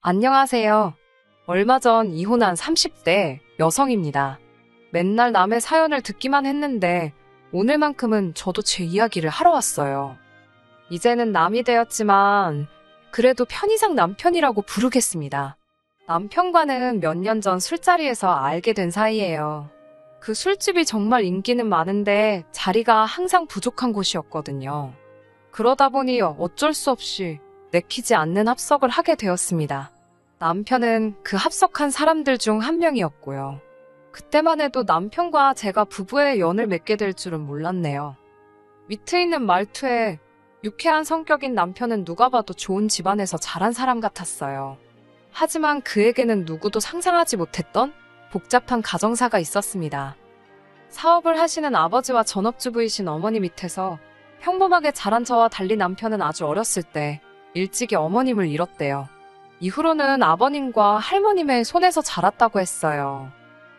안녕하세요. 얼마 전 이혼한 30대 여성입니다. 맨날 남의 사연을 듣기만 했는데 오늘만큼은 저도 제 이야기를 하러 왔어요. 이제는 남이 되었지만 그래도 편의상 남편이라고 부르겠습니다. 남편과는 몇 년 전 술자리에서 알게 된 사이예요. 그 술집이 정말 인기는 많은데 자리가 항상 부족한 곳이었거든요. 그러다 보니 어쩔 수 없이 내키지 않는 합석을 하게 되었습니다. 남편은 그 합석한 사람들 중 한 명이었고요. 그때만 해도 남편과 제가 부부의 연을 맺게 될 줄은 몰랐네요. 위트 있는 말투에 유쾌한 성격인 남편은 누가 봐도 좋은 집안에서 자란 사람 같았어요. 하지만 그에게는 누구도 상상하지 못했던 복잡한 가정사가 있었습니다. 사업을 하시는 아버지와 전업주부이신 어머니 밑에서 평범하게 자란 저와 달리 남편은 아주 어렸을 때 일찍이 어머님을 잃었대요. 이후로는 아버님과 할머님의 손에서 자랐다고 했어요.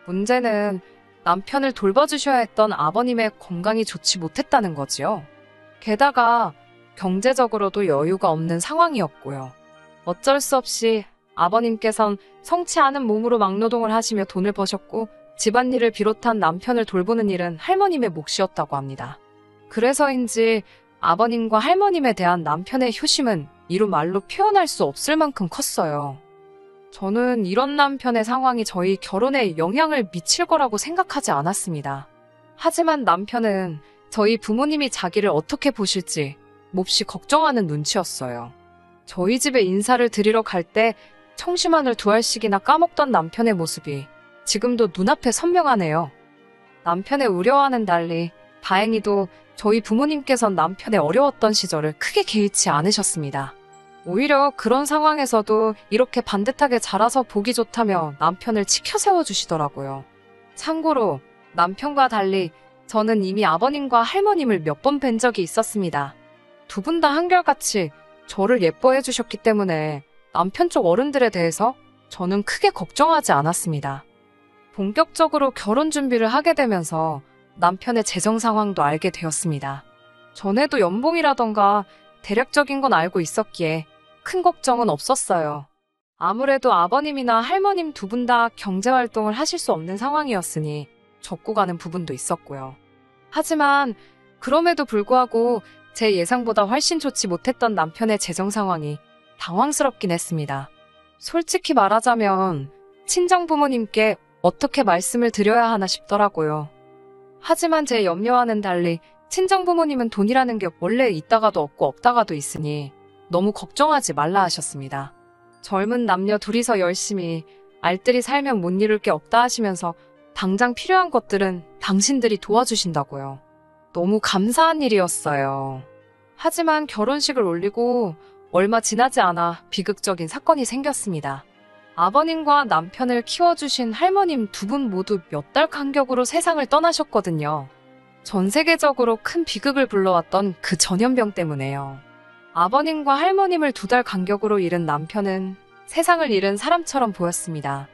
문제는 남편을 돌봐주셔야 했던 아버님의 건강이 좋지 못했다는 거지요. 게다가 경제적으로도 여유가 없는 상황이었고요. 어쩔 수 없이 아버님께선 성치 않은 몸으로 막노동을 하시며 돈을 버셨고 집안일을 비롯한 남편을 돌보는 일은 할머님의 몫이었다고 합니다. 그래서인지 아버님과 할머님에 대한 남편의 효심은 이루 말로 표현할 수 없을 만큼 컸어요. 저는 이런 남편의 상황이 저희 결혼에 영향을 미칠 거라고 생각하지 않았습니다. 하지만 남편은 저희 부모님이 자기를 어떻게 보실지 몹시 걱정하는 눈치였어요. 저희 집에 인사를 드리러 갈 때 청심환을 2알씩이나 까먹던 남편의 모습이 지금도 눈앞에 선명하네요. 남편의 우려와는 달리 다행히도 저희 부모님께선 남편의 어려웠던 시절을 크게 개의치 않으셨습니다. 오히려 그런 상황에서도 이렇게 반듯하게 자라서 보기 좋다며 남편을 치켜 세워주시더라고요. 참고로 남편과 달리 저는 이미 아버님과 할머님을 몇 번 뵌 적이 있었습니다. 두 분 다 한결같이 저를 예뻐해 주셨기 때문에 남편 쪽 어른들에 대해서 저는 크게 걱정하지 않았습니다. 본격적으로 결혼 준비를 하게 되면서 남편의 재정 상황도 알게 되었습니다. 전에도 연봉이라던가 대략적인 건 알고 있었기에 큰 걱정은 없었어요. 아무래도 아버님이나 할머님 두 분 다 경제활동을 하실 수 없는 상황이었으니 접고 가는 부분도 있었고요. 하지만 그럼에도 불구하고 제 예상보다 훨씬 좋지 못했던 남편의 재정 상황이 당황스럽긴 했습니다. 솔직히 말하자면 친정 부모님께 어떻게 말씀을 드려야 하나 싶더라고요. 하지만 제 염려와는 달리 친정 부모님은 돈이라는 게 원래 있다가도 없고 없다가도 있으니 너무 걱정하지 말라 하셨습니다. 젊은 남녀 둘이서 열심히 알뜰히 살면 못 이룰 게 없다 하시면서 당장 필요한 것들은 당신들이 도와주신다고요. 너무 감사한 일이었어요. 하지만 결혼식을 올리고 얼마 지나지 않아 비극적인 사건이 생겼습니다. 아버님과 남편을 키워주신 할머님 두 분 모두 몇 달 간격으로 세상을 떠나셨거든요. 전 세계적으로 큰 비극을 불러왔던 그 전염병 때문에요. 아버님과 할머님을 2달 간격으로 잃은 남편은 세상을 잃은 사람처럼 보였습니다.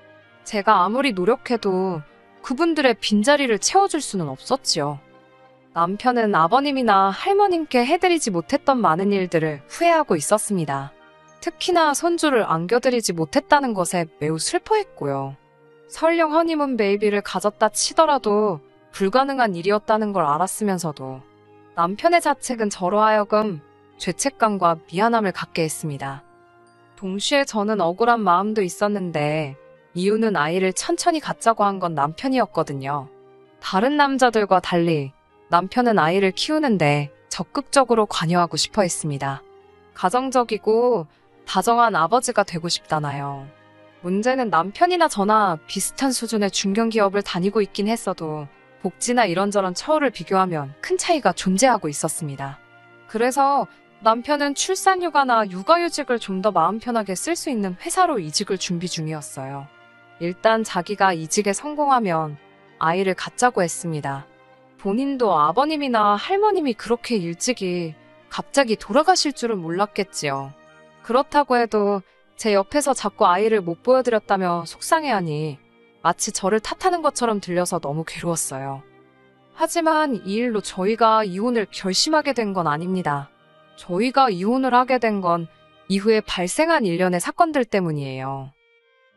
제가 아무리 노력해도 그분들의 빈자리를 채워줄 수는 없었지요. 남편은 아버님이나 할머님께 해드리지 못했던 많은 일들을 후회하고 있었습니다. 특히나 손주를 안겨드리지 못했다는 것에 매우 슬퍼했고요. 설령 허니문 베이비를 가졌다 치더라도 불가능한 일이었다는 걸 알았으면서도 남편의 자책은 저로 하여금 죄책감과 미안함을 갖게 했습니다. 동시에 저는 억울한 마음도 있었는데 이유는 아이를 천천히 갖자고 한 건 남편이었거든요. 다른 남자들과 달리 남편은 아이를 키우는데 적극적으로 관여하고 싶어 했습니다. 가정적이고 다정한 아버지가 되고 싶다나요. 문제는 남편이나 저나 비슷한 수준의 중견기업을 다니고 있긴 했어도 복지나 이런저런 처우를 비교하면 큰 차이가 존재하고 있었습니다. 그래서 남편은 출산휴가나 육아휴직을 좀 더 마음 편하게 쓸 수 있는 회사로 이직을 준비 중이었어요. 일단 자기가 이직에 성공하면 아이를 갖자고 했습니다. 본인도 아버님이나 할머님이 그렇게 일찍이 갑자기 돌아가실 줄은 몰랐겠지요. 그렇다고 해도 제 옆에서 자꾸 아이를 못 보여드렸다며 속상해하니 마치 저를 탓하는 것처럼 들려서 너무 괴로웠어요. 하지만 이 일로 저희가 이혼을 결심하게 된 건 아닙니다. 저희가 이혼을 하게 된 건 이후에 발생한 일련의 사건들 때문이에요.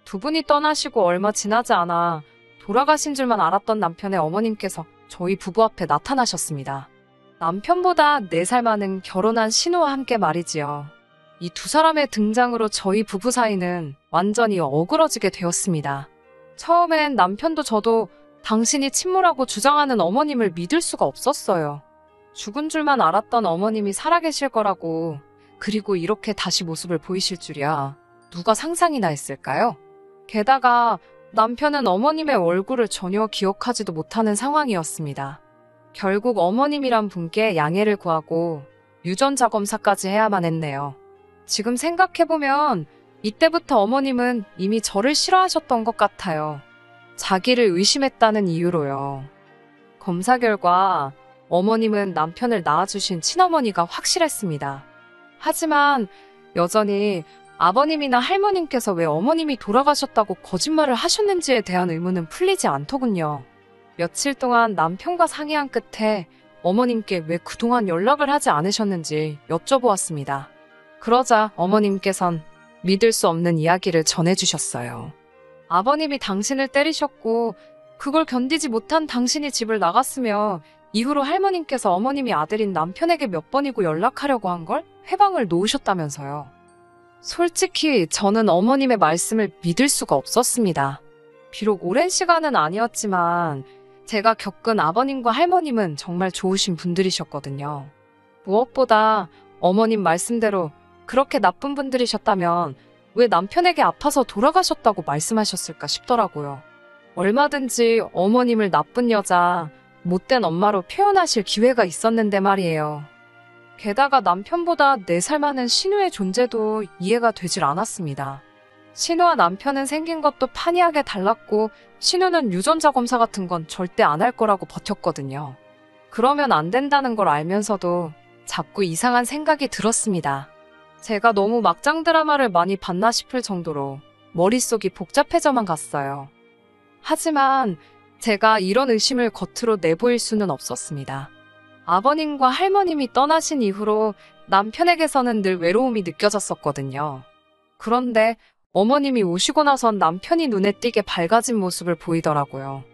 두 분이 떠나시고 얼마 지나지 않아 돌아가신 줄만 알았던 남편의 어머님께서 저희 부부 앞에 나타나셨습니다. 남편보다 4살 많은 결혼한 신우와 함께 말이지요. 이 두 사람의 등장으로 저희 부부 사이는 완전히 어그러지게 되었습니다. 처음엔 남편도 저도 당신이 친모라고 주장하는 어머님을 믿을 수가 없었어요. 죽은 줄만 알았던 어머님이 살아계실 거라고, 그리고 이렇게 다시 모습을 보이실 줄이야 누가 상상이나 했을까요? 게다가 남편은 어머님의 얼굴을 전혀 기억하지도 못하는 상황이었습니다. 결국 어머님이란 분께 양해를 구하고 유전자 검사까지 해야만 했네요. 지금 생각해보면 이때부터 어머님은 이미 저를 싫어하셨던 것 같아요. 자기를 의심했다는 이유로요. 검사 결과 어머님은 남편을 낳아주신 친어머니가 확실했습니다. 하지만 여전히 아버님이나 할머님께서 왜 어머님이 돌아가셨다고 거짓말을 하셨는지에 대한 의문은 풀리지 않더군요. 며칠 동안 남편과 상의한 끝에 어머님께 왜 그동안 연락을 하지 않으셨는지 여쭤보았습니다. 그러자 어머님께선 믿을 수 없는 이야기를 전해주셨어요. 아버님이 당신을 때리셨고 그걸 견디지 못한 당신이 집을 나갔으며 이후로 할머님께서 어머님이 아들인 남편에게 몇 번이고 연락하려고 한 걸 회방을 놓으셨다면서요. 솔직히 저는 어머님의 말씀을 믿을 수가 없었습니다. 비록 오랜 시간은 아니었지만 제가 겪은 아버님과 할머님은 정말 좋으신 분들이셨거든요. 무엇보다 어머님 말씀대로 그렇게 나쁜 분들이셨다면 왜 남편에게 아파서 돌아가셨다고 말씀하셨을까 싶더라고요. 얼마든지 어머님을 나쁜 여자, 못된 엄마로 표현하실 기회가 있었는데 말이에요. 게다가 남편보다 4살 많은 신우의 존재도 이해가 되질 않았습니다. 신우와 남편은 생긴 것도 판이하게 달랐고 신우는 유전자 검사 같은 건 절대 안 할 거라고 버텼거든요. 그러면 안 된다는 걸 알면서도 자꾸 이상한 생각이 들었습니다. 제가 너무 막장 드라마를 많이 봤나 싶을 정도로 머릿속이 복잡해져만 갔어요. 하지만 제가 이런 의심을 겉으로 내보일 수는 없었습니다. 아버님과 할머님이 떠나신 이후로 남편에게서는 늘 외로움이 느껴졌었거든요. 그런데 어머님이 오시고 나선 남편이 눈에 띄게 밝아진 모습을 보이더라고요.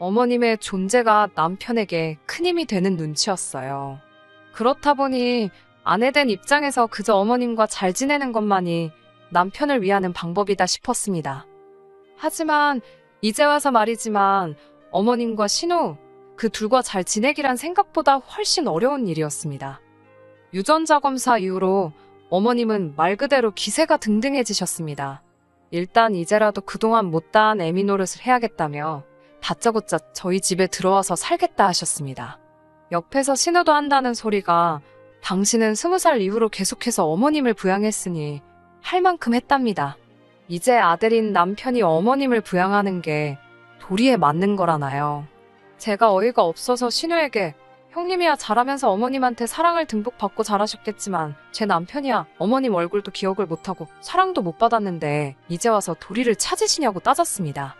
어머님의 존재가 남편에게 큰 힘이 되는 눈치였어요. 그렇다 보니 아내된 입장에서 그저 어머님과 잘 지내는 것만이 남편을 위하는 방법이다 싶었습니다. 하지만 이제 와서 말이지만 어머님과 신우, 그 둘과 잘 지내기란 생각보다 훨씬 어려운 일이었습니다. 유전자 검사 이후로 어머님은 말 그대로 기세가 등등해지셨습니다. 일단 이제라도 그동안 못다한 애미 노릇을 해야겠다며 다짜고짜 저희 집에 들어와서 살겠다 하셨습니다. 옆에서 신우도 한다는 소리가 당신은 20살 이후로 계속해서 어머님을 부양했으니 할 만큼 했답니다. 이제 아들인 남편이 어머님을 부양하는 게 도리에 맞는 거라나요. 제가 어이가 없어서 신우에게 형님이야 잘하면서 어머님한테 사랑을 듬뿍 받고 자라셨겠지만 제 남편이야 어머님 얼굴도 기억을 못하고 사랑도 못 받았는데 이제 와서 도리를 찾으시냐고 따졌습니다.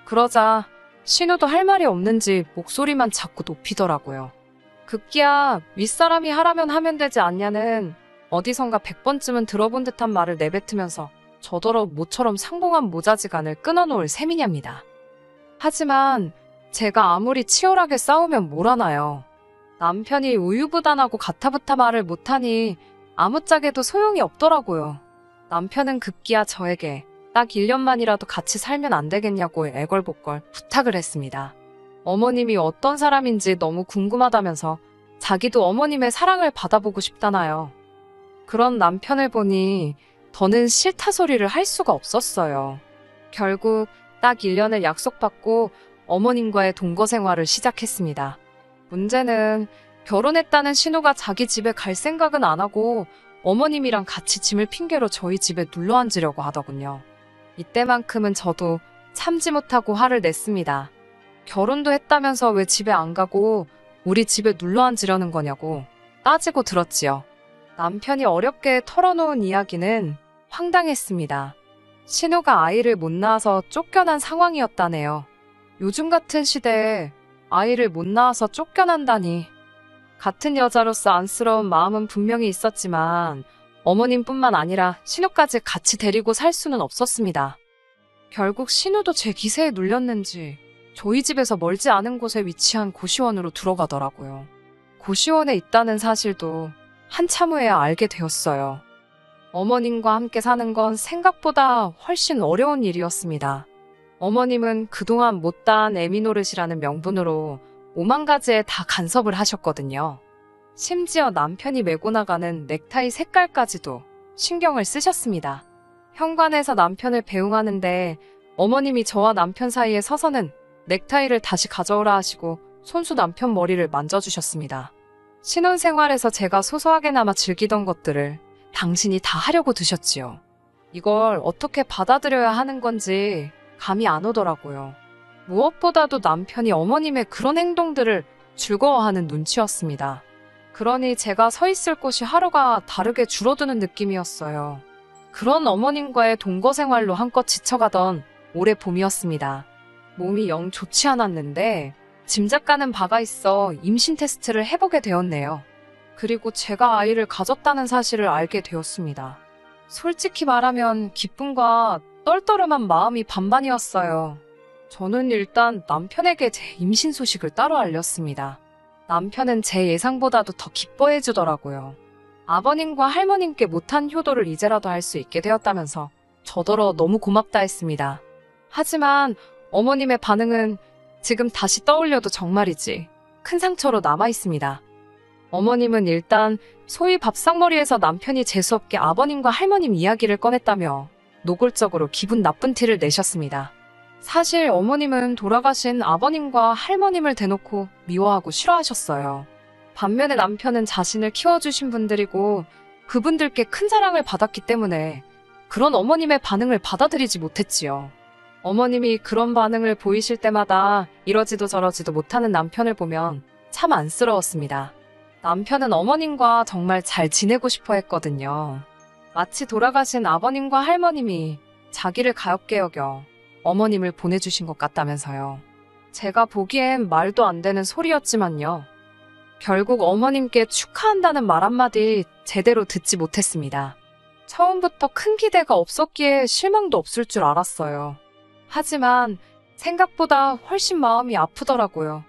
그러자 신우도 할 말이 없는지 목소리만 자꾸 높이더라고요. 급기야 윗사람이 하라면 하면 되지 않냐는 어디선가 100번쯤은 들어본 듯한 말을 내뱉으면서 저더러 모처럼 상봉한 모자지간을 끊어놓을 셈이냐입니다. 하지만 제가 아무리 치열하게 싸우면 뭘 하나요. 남편이 우유부단하고 가타부타 말을 못하니 아무짝에도 소용이 없더라고요. 남편은 급기야 저에게 딱 1년만이라도 같이 살면 안 되겠냐고 애걸복걸 부탁을 했습니다. 어머님이 어떤 사람인지 너무 궁금하다면서 자기도 어머님의 사랑을 받아보고 싶다나요. 그런 남편을 보니 더는 싫다 소리를 할 수가 없었어요. 결국 딱 1년을 약속받고 어머님과의 동거 생활을 시작했습니다. 문제는 결혼했다는 신우가 자기 집에 갈 생각은 안 하고 어머님이랑 같이 짐을 핑계로 저희 집에 눌러 앉으려고 하더군요. 이때만큼은 저도 참지 못하고 화를 냈습니다. 결혼도 했다면서 왜 집에 안 가고 우리 집에 눌러 앉으려는 거냐고 따지고 들었지요. 남편이 어렵게 털어놓은 이야기는 황당했습니다. 신우가 아이를 못 낳아서 쫓겨난 상황이었다네요. 요즘 같은 시대에 아이를 못 낳아서 쫓겨난다니. 같은 여자로서 안쓰러운 마음은 분명히 있었지만 어머님뿐만 아니라 신우까지 같이 데리고 살 수는 없었습니다. 결국 신우도 제 기세에 눌렸는지 저희 집에서 멀지 않은 곳에 위치한 고시원으로 들어가더라고요. 고시원에 있다는 사실도 한참 후에야 알게 되었어요. 어머님과 함께 사는 건 생각보다 훨씬 어려운 일이었습니다. 어머님은 그동안 못다한 애미 노릇이라는 명분으로 5만 가지에 다 간섭을 하셨거든요. 심지어 남편이 메고 나가는 넥타이 색깔까지도 신경을 쓰셨습니다. 현관에서 남편을 배웅하는데 어머님이 저와 남편 사이에 서서는 넥타이를 다시 가져오라 하시고 손수 남편 머리를 만져주셨습니다. 신혼생활에서 제가 소소하게나마 즐기던 것들을 당신이 다 하려고 드셨지요. 이걸 어떻게 받아들여야 하는 건지 감이 안 오더라고요. 무엇보다도 남편이 어머님의 그런 행동들을 즐거워하는 눈치였습니다. 그러니 제가 서 있을 곳이 하루가 다르게 줄어드는 느낌이었어요. 그런 어머님과의 동거 생활로 한껏 지쳐가던 올해 봄이었습니다. 몸이 영 좋지 않았는데 짐작가는 바가 있어 임신 테스트를 해보게 되었네요. 그리고 제가 아이를 가졌다는 사실을 알게 되었습니다. 솔직히 말하면 기쁨과 떨떠름한 마음이 반반이었어요. 저는 일단 남편에게 제 임신 소식을 따로 알렸습니다. 남편은 제 예상보다도 더 기뻐해 주더라고요. 아버님과 할머님께 못한 효도를 이제라도 할 수 있게 되었다면서 저더러 너무 고맙다 했습니다. 하지만 어머님의 반응은 지금 다시 떠올려도 정말이지 큰 상처로 남아 있습니다. 어머님은 일단 소위 밥상머리에서 남편이 재수없게 아버님과 할머님 이야기를 꺼냈다며 노골적으로 기분 나쁜 티를 내셨습니다. 사실 어머님은 돌아가신 아버님과 할머님을 대놓고 미워하고 싫어하셨어요. 반면에 남편은 자신을 키워주신 분들이고 그분들께 큰 사랑을 받았기 때문에 그런 어머님의 반응을 받아들이지 못했지요. 어머님이 그런 반응을 보이실 때마다 이러지도 저러지도 못하는 남편을 보면 참 안쓰러웠습니다. 남편은 어머님과 정말 잘 지내고 싶어 했거든요. 마치 돌아가신 아버님과 할머님이 자기를 가엾게 여겨 어머님을 보내주신 것 같다면서요. 제가 보기엔 말도 안 되는 소리였지만요. 결국 어머님께 축하한다는 말 한마디 제대로 듣지 못했습니다. 처음부터 큰 기대가 없었기에 실망도 없을 줄 알았어요. 하지만 생각보다 훨씬 마음이 아프더라고요.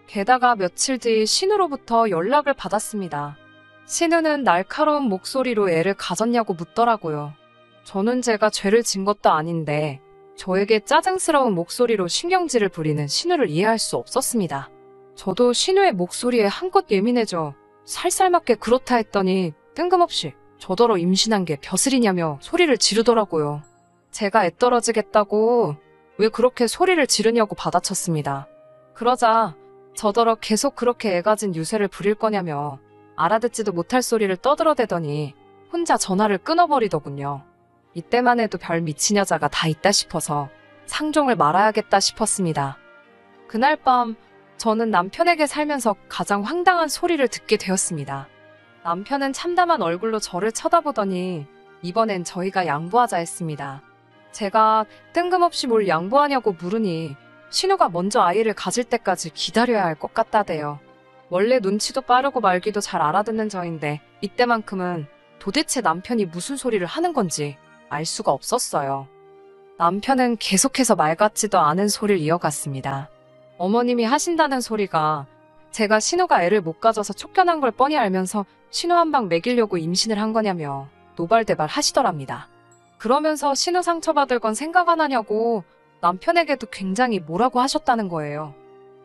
게다가 며칠 뒤 신우로부터 연락을 받았습니다. 신우는 날카로운 목소리로 애를 가졌냐고 묻더라고요. 저는 제가 죄를 진 것도 아닌데 저에게 짜증스러운 목소리로 신경질을 부리는 신우를 이해할 수 없었습니다. 저도 신우의 목소리에 한껏 예민해져 살살맞게 그렇다 했더니 뜬금없이 저더러 임신한 게 벼슬이냐며 소리를 지르더라고요. 제가 애 떨어지겠다고 왜 그렇게 소리를 지르냐고 받아쳤습니다. 그러자 저더러 계속 그렇게 애 가진 유세를 부릴 거냐며 알아듣지도 못할 소리를 떠들어대더니 혼자 전화를 끊어버리더군요. 이때만 해도 별 미친 여자가 다 있다 싶어서 상종을 말아야겠다 싶었습니다. 그날 밤 저는 남편에게 살면서 가장 황당한 소리를 듣게 되었습니다. 남편은 참담한 얼굴로 저를 쳐다보더니 이번엔 저희가 양보하자 했습니다. 제가 뜬금없이 뭘 양보하냐고 물으니 신우가 먼저 아이를 가질 때까지 기다려야 할 것 같다대요. 원래 눈치도 빠르고 말귀도 잘 알아듣는 저인데 이때만큼은 도대체 남편이 무슨 소리를 하는 건지 알 수가 없었어요. 남편은 계속해서 말 같지도 않은 소리를 이어갔습니다. 어머님이 하신다는 소리가 제가 신우가 애를 못 가져서 쫓겨난 걸 뻔히 알면서 신우 한 방 먹이려고 임신을 한 거냐며 노발대발 하시더랍니다. 그러면서 신우 상처받을 건 생각 안 하냐고 남편에게도 굉장히 뭐라고 하셨다는 거예요.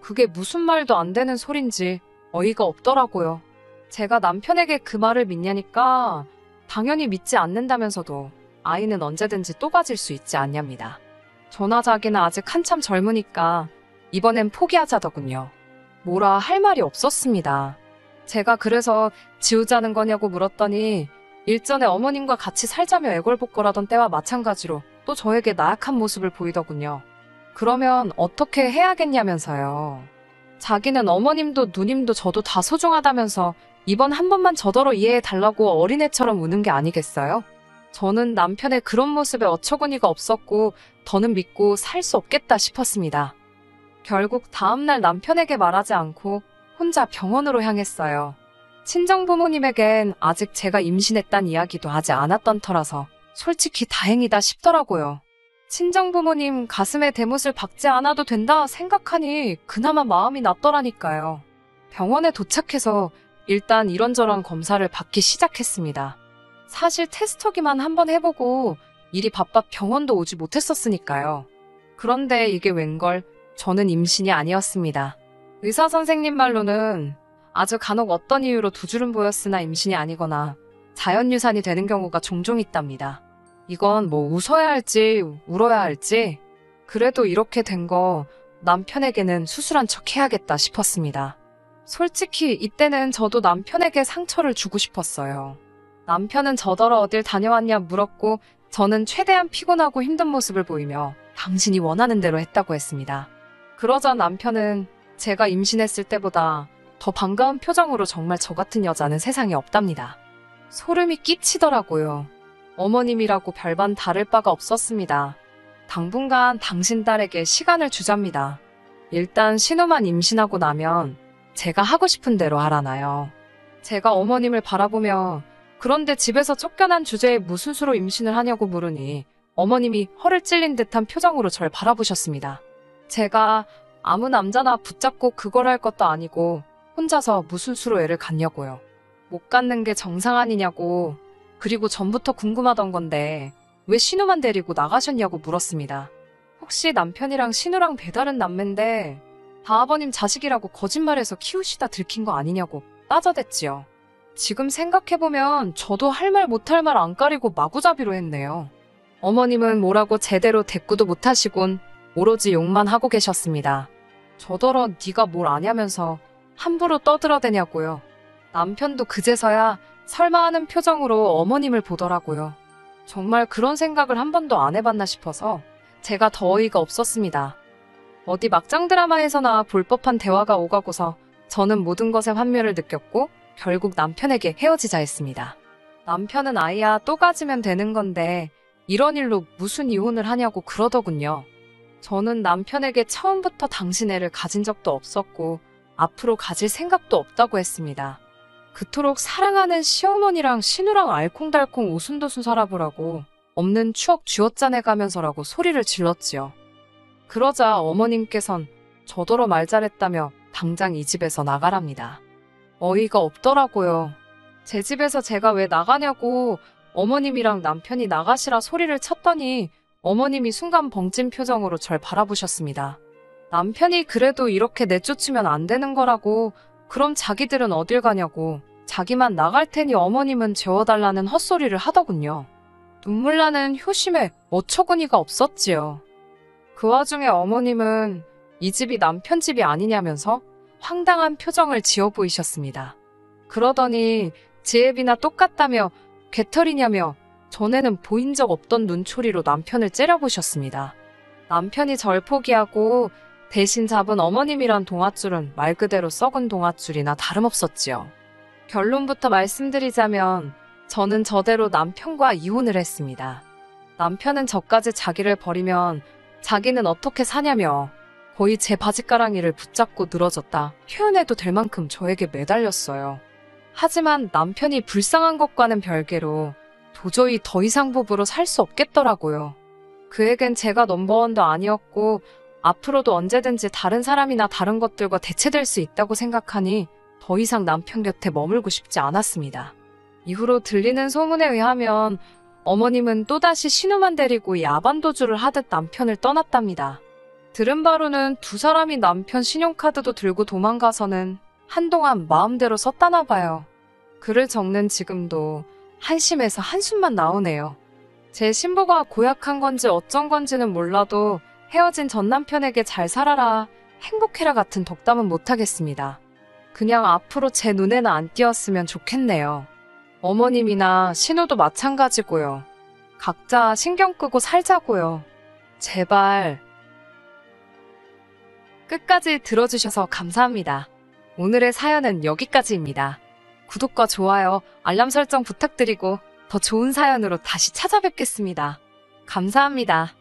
그게 무슨 말도 안 되는 소린지 어이가 없더라고요. 제가 남편에게 그 말을 믿냐니까 당연히 믿지 않는다면서도 아이는 언제든지 또 가질 수 있지 않냐입니다. 저나 자기는 아직 한참 젊으니까 이번엔 포기하자더군요. 뭐라 할 말이 없었습니다. 제가 그래서 지우자는 거냐고 물었더니 일전에 어머님과 같이 살자며 애걸복걸하던 때와 마찬가지로 또 저에게 나약한 모습을 보이더군요. 그러면 어떻게 해야겠냐면서요. 자기는 어머님도 누님도 저도 다 소중하다면서 이번 한 번만 저더러 이해해달라고 어린애처럼 우는 게 아니겠어요? 저는 남편의 그런 모습에 어처구니가 없었고 더는 믿고 살 수 없겠다 싶었습니다. 결국 다음날 남편에게 말하지 않고 혼자 병원으로 향했어요. 친정 부모님에겐 아직 제가 임신했단 이야기도 하지 않았던 터라서 솔직히 다행이다 싶더라고요. 친정 부모님 가슴에 대못을 박지 않아도 된다 생각하니 그나마 마음이 낫더라니까요. 병원에 도착해서 일단 이런저런 검사를 받기 시작했습니다. 사실 테스터기만 한번 해보고 일이 바빠 병원도 오지 못했었으니까요. 그런데 이게 웬걸 저는 임신이 아니었습니다. 의사 선생님 말로는 아주 간혹 어떤 이유로 두 줄은 보였으나 임신이 아니거나 자연유산이 되는 경우가 종종 있답니다. 이건 뭐 웃어야 할지 울어야 할지 그래도 이렇게 된 거 남편에게는 수술한 척 해야겠다 싶었습니다. 솔직히 이때는 저도 남편에게 상처를 주고 싶었어요. 남편은 저더러 어딜 다녀왔냐 물었고 저는 최대한 피곤하고 힘든 모습을 보이며 당신이 원하는 대로 했다고 했습니다. 그러자 남편은 제가 임신했을 때보다 더 반가운 표정으로 정말 저 같은 여자는 세상에 없답니다. 소름이 끼치더라고요. 어머님이라고 별반 다를 바가 없었습니다. 당분간 당신 딸에게 시간을 주잡니다. 일단 신우만 임신하고 나면 제가 하고 싶은 대로 하라나요. 제가 어머님을 바라보며 그런데 집에서 쫓겨난 주제에 무슨 수로 임신을 하냐고 물으니 어머님이 허를 찔린 듯한 표정으로 절 바라보셨습니다. 제가 아무 남자나 붙잡고 그걸 할 것도 아니고 혼자서 무슨 수로 애를 갖냐고요. 못 갖는 게 정상 아니냐고. 그리고 전부터 궁금하던 건데 왜 신우만 데리고 나가셨냐고 물었습니다. 혹시 남편이랑 신우랑 배다른 남매인데 다아버님 자식이라고 거짓말해서 키우시다 들킨 거 아니냐고 따져댔지요. 지금 생각해보면 저도 할 말 못할 말 안 가리고 마구잡이로 했네요. 어머님은 뭐라고 제대로 대꾸도 못하시곤 오로지 욕만 하고 계셨습니다. 저더러 네가 뭘 아냐면서 함부로 떠들어대냐고요. 남편도 그제서야 설마 하는 표정으로 어머님을 보더라고요. 정말 그런 생각을 한 번도 안 해봤나 싶어서 제가 더 어이가 없었습니다. 어디 막장 드라마에서나 볼 법한 대화가 오가고서 저는 모든 것에 환멸을 느꼈고 결국 남편에게 헤어지자 했습니다. 남편은 아이야 또 가지면 되는 건데 이런 일로 무슨 이혼을 하냐고 그러더군요. 저는 남편에게 처음부터 당신 애를 가진 적도 없었고 앞으로 가질 생각도 없다고 했습니다. 그토록 사랑하는 시어머니랑 신우랑 알콩달콩 오순도순 살아보라고 없는 추억 쥐어짜내가면서라고 소리를 질렀지요. 그러자 어머님께선 저더러 말 잘했다며 당장 이 집에서 나가랍니다. 어이가 없더라고요. 제 집에서 제가 왜 나가냐고 어머님이랑 남편이 나가시라 소리를 쳤더니 어머님이 순간 벙찐 표정으로 절 바라보셨습니다. 남편이 그래도 이렇게 내쫓으면 안 되는 거라고 그럼 자기들은 어딜 가냐고 자기만 나갈 테니 어머님은 재워달라는 헛소리를 하더군요. 눈물 나는 효심에 어처구니가 없었지요. 그 와중에 어머님은 이 집이 남편 집이 아니냐면서 황당한 표정을 지어 보이셨습니다. 그러더니 제 애비나 똑같다며 개털이냐며 전에는 보인 적 없던 눈초리로 남편을 째려보셨습니다. 남편이 절 포기하고 대신 잡은 어머님이란 동아줄은 말 그대로 썩은 동아줄이나 다름없었지요. 결론부터 말씀드리자면 저는 저대로 남편과 이혼을 했습니다. 남편은 저까지 자기를 버리면 자기는 어떻게 사냐며 거의 제 바지가랑이를 붙잡고 늘어졌다 표현해도 될 만큼 저에게 매달렸어요. 하지만 남편이 불쌍한 것과는 별개로 도저히 더 이상 부부로 살 수 없겠더라고요. 그에겐 제가 넘버원도 아니었고 앞으로도 언제든지 다른 사람이나 다른 것들과 대체될 수 있다고 생각하니 더 이상 남편 곁에 머물고 싶지 않았습니다. 이후로 들리는 소문에 의하면 어머님은 또다시 신우만 데리고 야반도주를 하듯 남편을 떠났답니다. 들은 바로는 두 사람이 남편 신용카드도 들고 도망가서는 한동안 마음대로 썼다나 봐요. 글을 적는 지금도 한심해서 한숨만 나오네요. 제 신부가 고약한 건지 어쩐 건지는 몰라도 헤어진 전 남편에게 잘 살아라, 행복해라 같은 덕담은 못하겠습니다. 그냥 앞으로 제 눈에는 안 띄었으면 좋겠네요. 어머님이나 신우도 마찬가지고요. 각자 신경 끄고 살자고요. 제발. 끝까지 들어주셔서 감사합니다. 오늘의 사연은 여기까지입니다. 구독과 좋아요, 알람 설정 부탁드리고 더 좋은 사연으로 다시 찾아뵙겠습니다. 감사합니다.